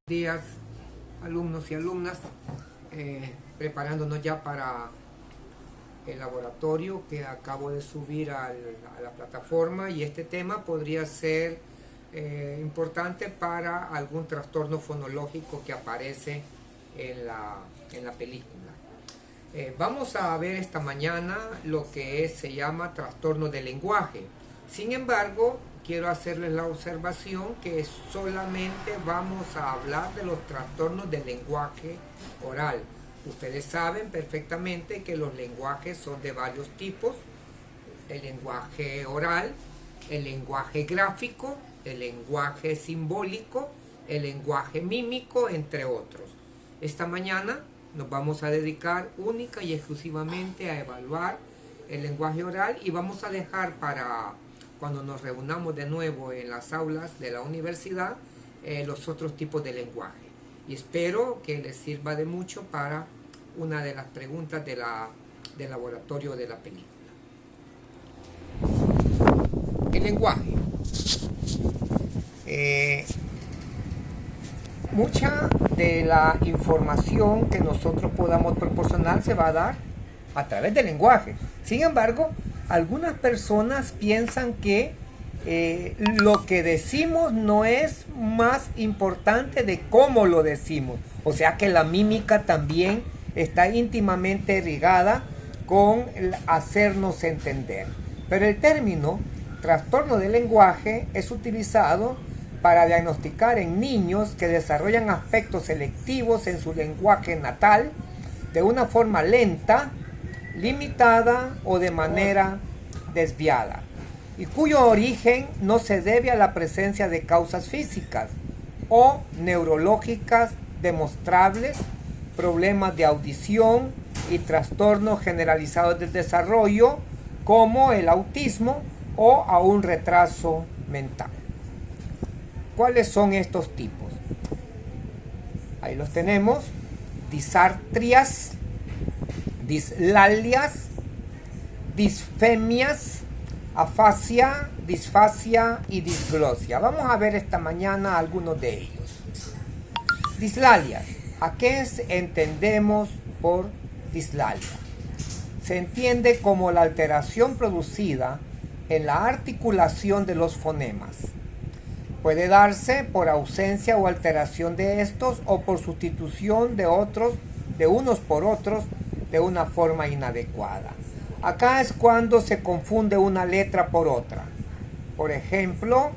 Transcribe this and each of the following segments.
Días, alumnos y alumnas, preparándonos ya para el laboratorio que acabo de subir a la plataforma, y este tema podría ser importante para algún trastorno fonológico que aparece en la película. Vamos a ver esta mañana lo que se llama trastorno del lenguaje. Sin embargo, quiero hacerles la observación que solamente vamos a hablar de los trastornos del lenguaje oral. Ustedes saben perfectamente que los lenguajes son de varios tipos: el lenguaje oral, el lenguaje gráfico, el lenguaje simbólico, el lenguaje mímico, entre otros. Esta mañana nos vamos a dedicar única y exclusivamente a evaluar el lenguaje oral, y vamos a dejar para cuando nos reunamos de nuevo en las aulas de la universidad los otros tipos de lenguaje. Y espero que les sirva de mucho para una de las preguntas del laboratorio de la película. El lenguaje. Mucha de la información que nosotros podamos proporcionar se va a dar a través del lenguaje. Sin embargo, algunas personas piensan que lo que decimos no es más importante de cómo lo decimos. O sea que la mímica también está íntimamente ligada con el hacernos entender. Pero el término trastorno del lenguaje es utilizado para diagnosticar en niños que desarrollan aspectos selectivos en su lenguaje natal de una forma lenta, limitada o de manera desviada, y cuyo origen no se debe a la presencia de causas físicas o neurológicas demostrables, problemas de audición y trastornos generalizados del desarrollo como el autismo o a un retraso mental. ¿Cuáles son estos tipos? Ahí los tenemos: disartrias, dislalias, disfemias, afasia, disfasia y disglosia. Vamos a ver esta mañana algunos de ellos. Dislalias. ¿A qué entendemos por dislalia? Se entiende como la alteración producida en la articulación de los fonemas. Puede darse por ausencia o alteración de estos, o por sustitución de unos por otros de una forma inadecuada. Acá es cuando se confunde una letra por otra. Por ejemplo,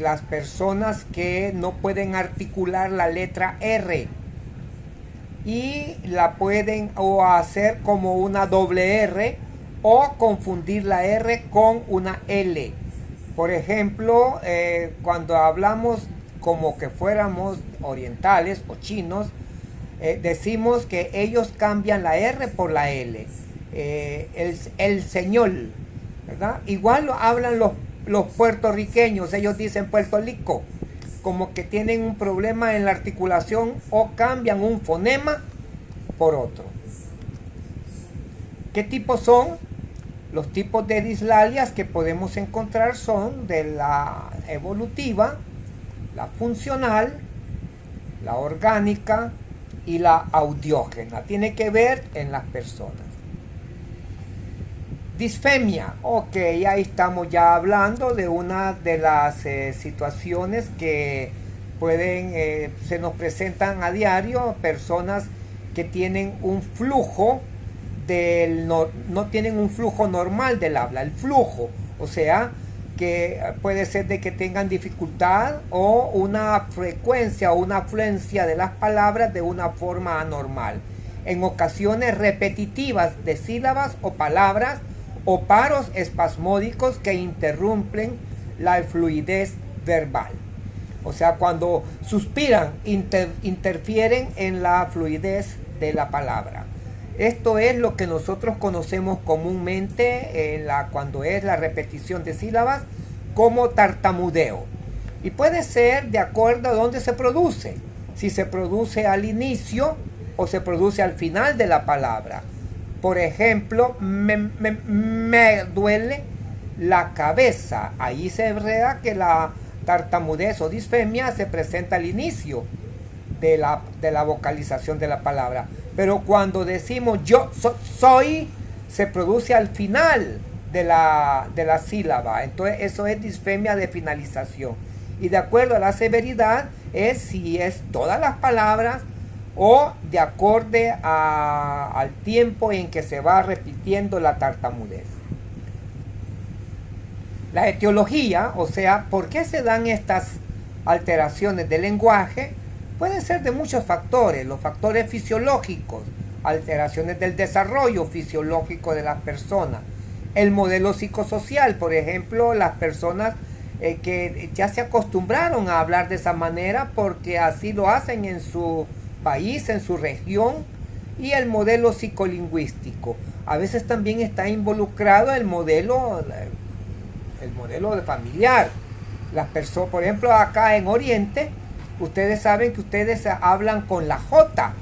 las personas que no pueden articular la letra R y la pueden o hacer como una doble R, o confundir la R con una L. Por ejemplo, cuando hablamos como que fuéramos orientales o chinos, decimos que ellos cambian la R por la L. El señor, ¿verdad? Igual lo hablan los puertorriqueños. Ellos dicen Puerto Rico, como que tienen un problema en la articulación, o cambian un fonema por otro. ¿Qué tipos son? Los tipos de dislalias que podemos encontrar son de la evolutiva, la funcional, la orgánica y la audiógena. Tiene que ver en las personas. Disfemia. Ok, ahí estamos ya hablando de una de las situaciones que se nos presentan a diario. Personas que tienen un flujo no tienen un flujo normal del habla, el flujo, o sea que puede ser de que tengan dificultad o una frecuencia o una afluencia de las palabras de una forma anormal, en ocasiones repetitivas de sílabas o palabras, o paros espasmódicos que interrumpen la fluidez verbal. O sea, cuando suspiran, interfieren en la fluidez de la palabra. Esto es lo que nosotros conocemos comúnmente cuando es la repetición de sílabas como tartamudeo. Y puede ser de acuerdo a dónde se produce. Si se produce al inicio o se produce al final de la palabra. Por ejemplo, me duele la cabeza. Ahí se vea que la tartamudez o disfemia se presenta al inicio de la vocalización de la palabra. Pero cuando decimos yo soy, se produce al final de la sílaba. Entonces eso es disfemia de finalización. Y de acuerdo a la severidad es si es todas las palabras o de acorde al tiempo en que se va repitiendo la tartamudez. La etiología, o sea, ¿por qué se dan estas alteraciones del lenguaje? Pueden ser de muchos factores. Los factores fisiológicos, alteraciones del desarrollo fisiológico de las personas. El modelo psicosocial, por ejemplo, las personas que ya se acostumbraron a hablar de esa manera porque así lo hacen en su país, en su región. Y el modelo psicolingüístico. A veces también está involucrado el modelo familiar. Las personas, por ejemplo, acá en Oriente, ustedes saben que ustedes hablan con la J,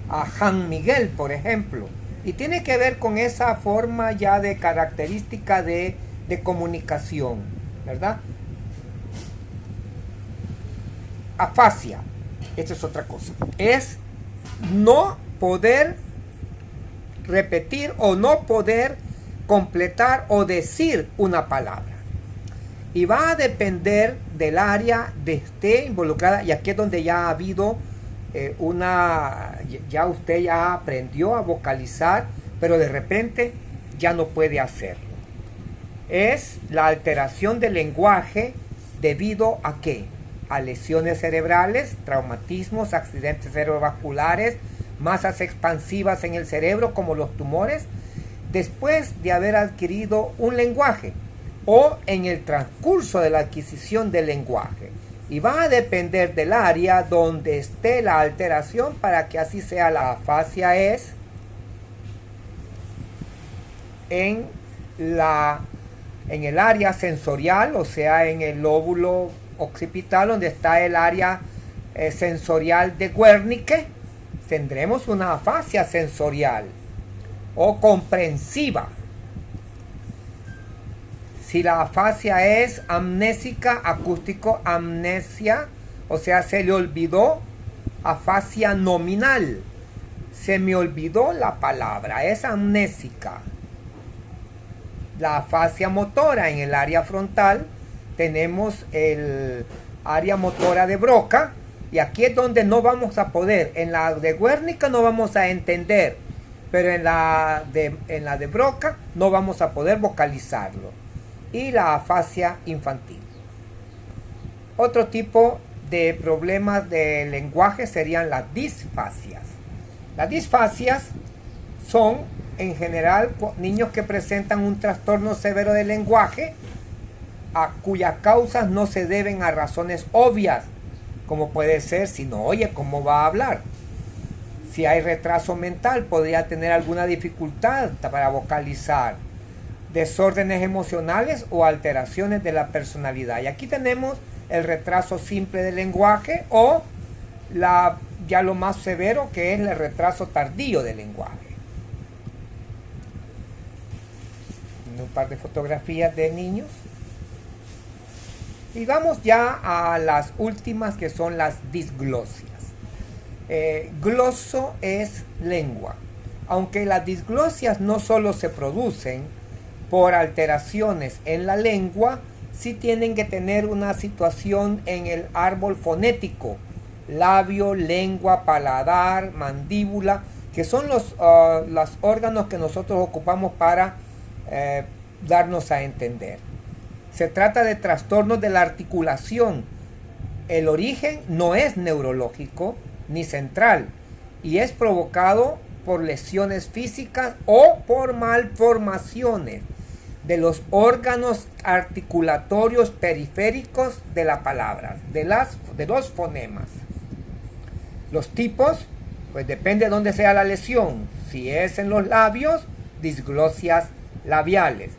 a San Miguel, por ejemplo. Y tiene que ver con esa forma ya de característica de comunicación, ¿verdad? Afasia, esta es otra cosa. Es no poder repetir o no poder completar o decir una palabra. Y va a depender del área de esté involucrada. Y aquí es donde ya ha habido ya usted ya aprendió a vocalizar, pero de repente ya no puede hacerlo. Es la alteración del lenguaje debido a ¿qué? A lesiones cerebrales, traumatismos, accidentes cerebrovasculares, masas expansivas en el cerebro como los tumores, después de haber adquirido un lenguaje o en el transcurso de la adquisición del lenguaje. Y va a depender del área donde esté la alteración para que así sea. La afasia es en el área sensorial, o sea, en el lóbulo occipital, donde está el área sensorial de Wernicke, tendremos una afasia sensorial o comprensiva. Si la afasia es amnésica, acústico, amnesia, o sea, se le olvidó, afasia nominal, se me olvidó la palabra, es amnésica. La afasia motora en el área frontal, tenemos el área motora de Broca, y aquí es donde no vamos a poder, en la de Wernicke no vamos a entender, pero en la de Broca no vamos a poder vocalizarlo. Y la afasia infantil. Otro tipo de problemas de lenguaje serían las disfasias. Las disfasias son en general niños que presentan un trastorno severo del lenguaje a cuyas causas no se deben a razones obvias, como puede ser si no oye cómo va a hablar. Si hay retraso mental, podría tener alguna dificultad para vocalizar, desórdenes emocionales o alteraciones de la personalidad. Y aquí tenemos el retraso simple del lenguaje o ya lo más severo, que es el retraso tardío del lenguaje. Un par de fotografías de niños. Y vamos ya a las últimas, que son las disglosias. Gloso es lengua. Aunque las disglosias no solo se producen por alteraciones en la lengua, sí tienen que tener una situación en el árbol fonético, labio, lengua, paladar, mandíbula, que son los órganos que nosotros ocupamos para darnos a entender. Se trata de trastornos de la articulación. El origen no es neurológico ni central y es provocado por lesiones físicas o por malformaciones de los órganos articulatorios periféricos de la palabra, de los fonemas. Los tipos, pues depende de dónde sea la lesión. Si es en los labios, disglosias labiales.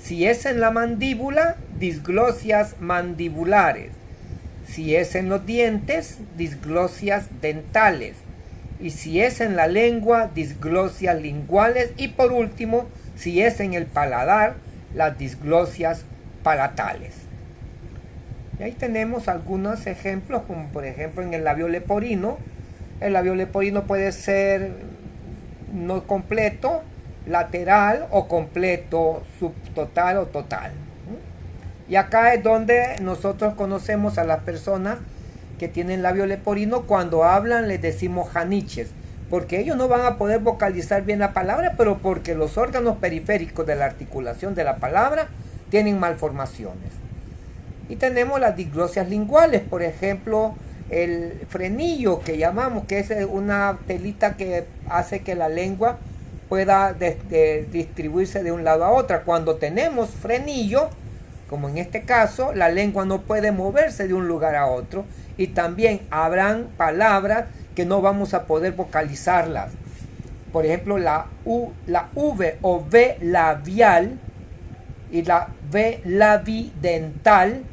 Si es en la mandíbula, disglosias mandibulares. Si es en los dientes, disglosias dentales. Y si es en la lengua, disglosias linguales. Y por último, si es en el paladar, las disglosias palatales. Y ahí tenemos algunos ejemplos, como por ejemplo en el labio leporino. El labio leporino puede ser no completo, lateral o completo, subtotal o total. Y acá es donde nosotros conocemos a las personas que tienen labio leporino. Cuando hablan les decimos janiches, porque ellos no van a poder vocalizar bien la palabra, pero porque los órganos periféricos de la articulación de la palabra tienen malformaciones. Y tenemos las diglosias linguales, por ejemplo, el frenillo que llamamos, que es una telita que hace que la lengua pueda distribuirse de un lado a otro. Cuando tenemos frenillo, como en este caso, la lengua no puede moverse de un lugar a otro, y también habrán palabras que no vamos a poder vocalizarlas. Por ejemplo, la V o V labial y la V labidental,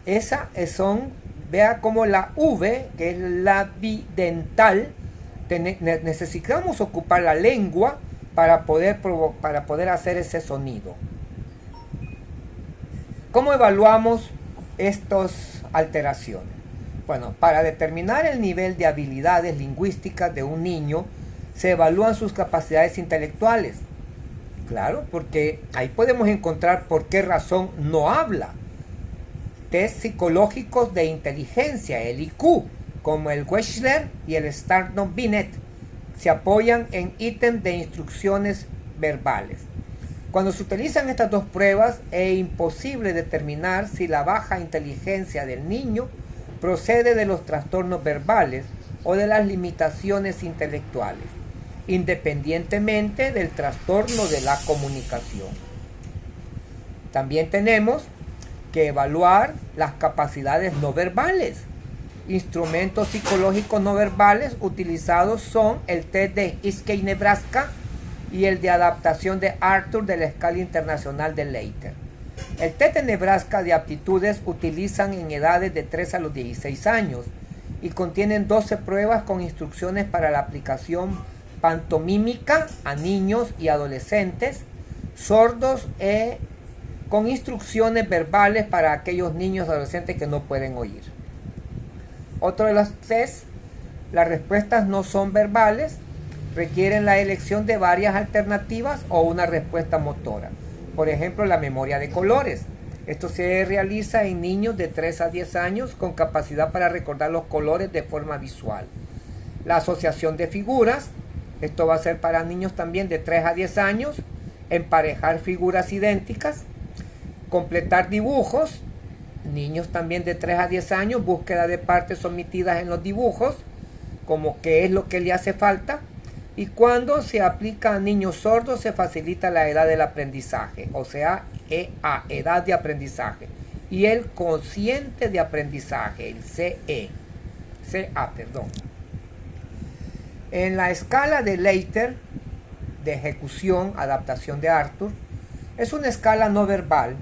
esas son, vea como la V, que es labidental, necesitamos ocupar la lengua para poder hacer ese sonido. ¿Cómo evaluamos estas alteraciones? Bueno, para determinar el nivel de habilidades lingüísticas de un niño, se evalúan sus capacidades intelectuales. Claro, porque ahí podemos encontrar por qué razón no habla. Test psicológicos de inteligencia, el IQ, como el Wechsler y el Stanton-Binet, se apoyan en ítems de instrucciones verbales. Cuando se utilizan estas dos pruebas, es imposible determinar si la baja inteligencia del niño procede de los trastornos verbales o de las limitaciones intelectuales, independientemente del trastorno de la comunicación. También tenemos que evaluar las capacidades no verbales. Instrumentos psicológicos no verbales utilizados son el test de Iskey, Nebraska, y el de adaptación de Arthur de la escala internacional de Leiter. El test de Nebraska de aptitudes utilizan en edades de 3 a los 16 años y contienen 12 pruebas con instrucciones para la aplicación pantomímica a niños y adolescentes sordos, con instrucciones verbales para aquellos niños y adolescentes que no pueden oír. Otro de los tests, las respuestas no son verbales, requieren la elección de varias alternativas o una respuesta motora. Por ejemplo, la memoria de colores. Esto se realiza en niños de 3 a 10 años con capacidad para recordar los colores de forma visual. La asociación de figuras. Esto va a ser para niños también de 3 a 10 años. Emparejar figuras idénticas. Completar dibujos. Niños también de 3 a 10 años. Búsqueda de partes omitidas en los dibujos, como qué es lo que le hace falta. Y cuando se aplica a niños sordos se facilita la edad del aprendizaje, o sea, EA, edad de aprendizaje. Y el cociente de aprendizaje, el CA. En la escala de Leiter, de ejecución, adaptación de Arthur, es una escala no verbal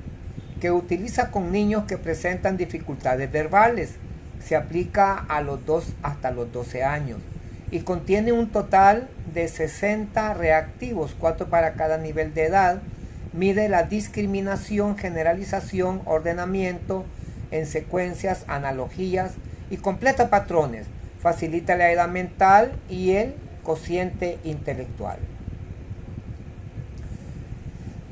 que utiliza con niños que presentan dificultades verbales. Se aplica a los 2 hasta los 12 años. Y contiene un total de 60 reactivos, 4 para cada nivel de edad. Mide la discriminación, generalización, ordenamiento en secuencias, analogías y completa patrones. Facilita la edad mental y el cociente intelectual.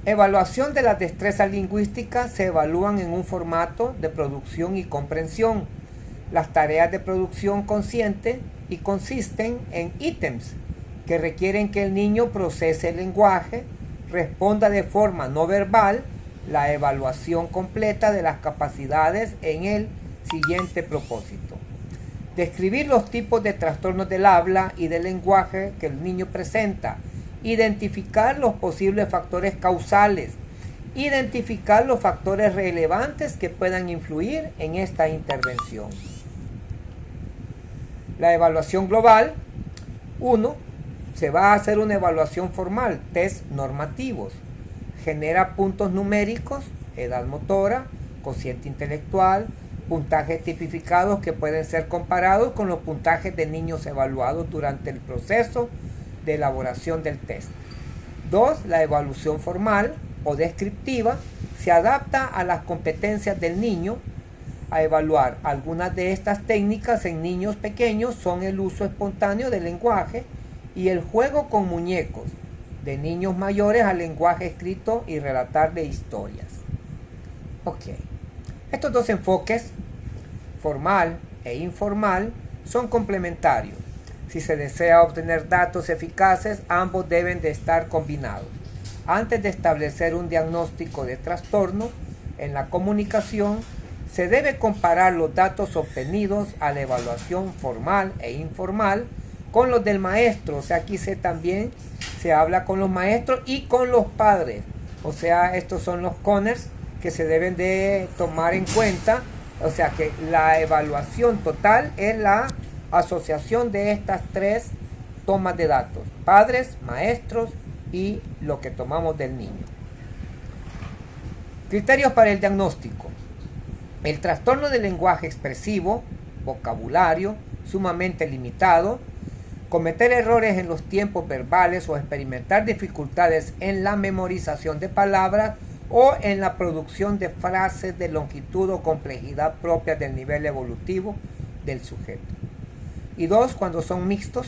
Evaluación de las destrezas lingüísticas se evalúan en un formato de producción y comprensión. Las tareas de producción consciente y consisten en ítems que requieren que el niño procese el lenguaje, responda de forma no verbal, la evaluación completa de las capacidades en el siguiente propósito. Describir los tipos de trastornos del habla y del lenguaje que el niño presenta, identificar los posibles factores causales, identificar los factores relevantes que puedan influir en esta intervención. La evaluación global. 1. Se va a hacer una evaluación formal, test normativos. Genera puntos numéricos, edad motora, cociente intelectual, puntajes tipificados que pueden ser comparados con los puntajes de niños evaluados durante el proceso de elaboración del test. 2. La evaluación formal o descriptiva se adapta a las competencias del niño, a evaluar. Algunas de estas técnicas en niños pequeños son el uso espontáneo del lenguaje y el juego con muñecos, de niños mayores al lenguaje escrito y relatar de historias. Ok. Estos dos enfoques, formal e informal, son complementarios. Si se desea obtener datos eficaces, ambos deben de estar combinados. Antes de establecer un diagnóstico de trastorno en la comunicación, se debe comparar los datos obtenidos a la evaluación formal e informal con los del maestro. O sea, aquí también se habla con los maestros y con los padres. O sea, estos son los corners que se deben de tomar en cuenta. O sea, que la evaluación total es la asociación de estas tres tomas de datos: padres, maestros y lo que tomamos del niño. Criterios para el diagnóstico. El trastorno del lenguaje expresivo, vocabulario sumamente limitado, cometer errores en los tiempos verbales o experimentar dificultades en la memorización de palabras o en la producción de frases de longitud o complejidad propias del nivel evolutivo del sujeto. Y dos, cuando son mixtos,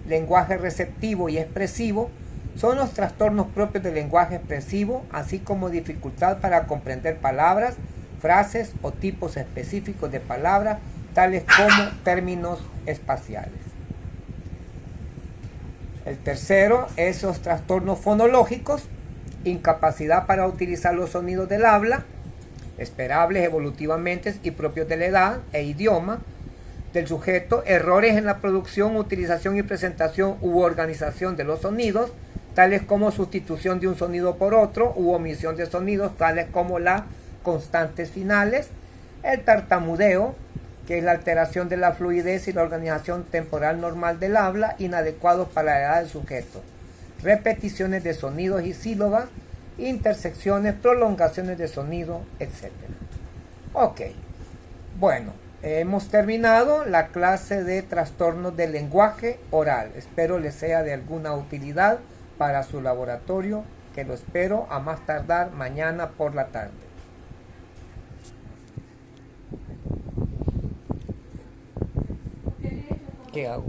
lenguaje receptivo y expresivo, son los trastornos propios del lenguaje expresivo, así como dificultad para comprender palabras, frases o tipos específicos de palabras, tales como términos espaciales. El tercero es los trastornos fonológicos, incapacidad para utilizar los sonidos del habla, esperables evolutivamente y propios de la edad e idioma del sujeto, errores en la producción, utilización y presentación u organización de los sonidos, tales como sustitución de un sonido por otro u omisión de sonidos, tales como las constantes finales, el tartamudeo, que es la alteración de la fluidez y la organización temporal normal del habla, inadecuados para la edad del sujeto, repeticiones de sonidos y sílabas, intersecciones, prolongaciones de sonido, etc. Ok, bueno, hemos terminado la clase de trastornos del lenguaje oral. Espero les sea de alguna utilidad para su laboratorio, que lo espero a más tardar mañana por la tarde. ¿Qué hago?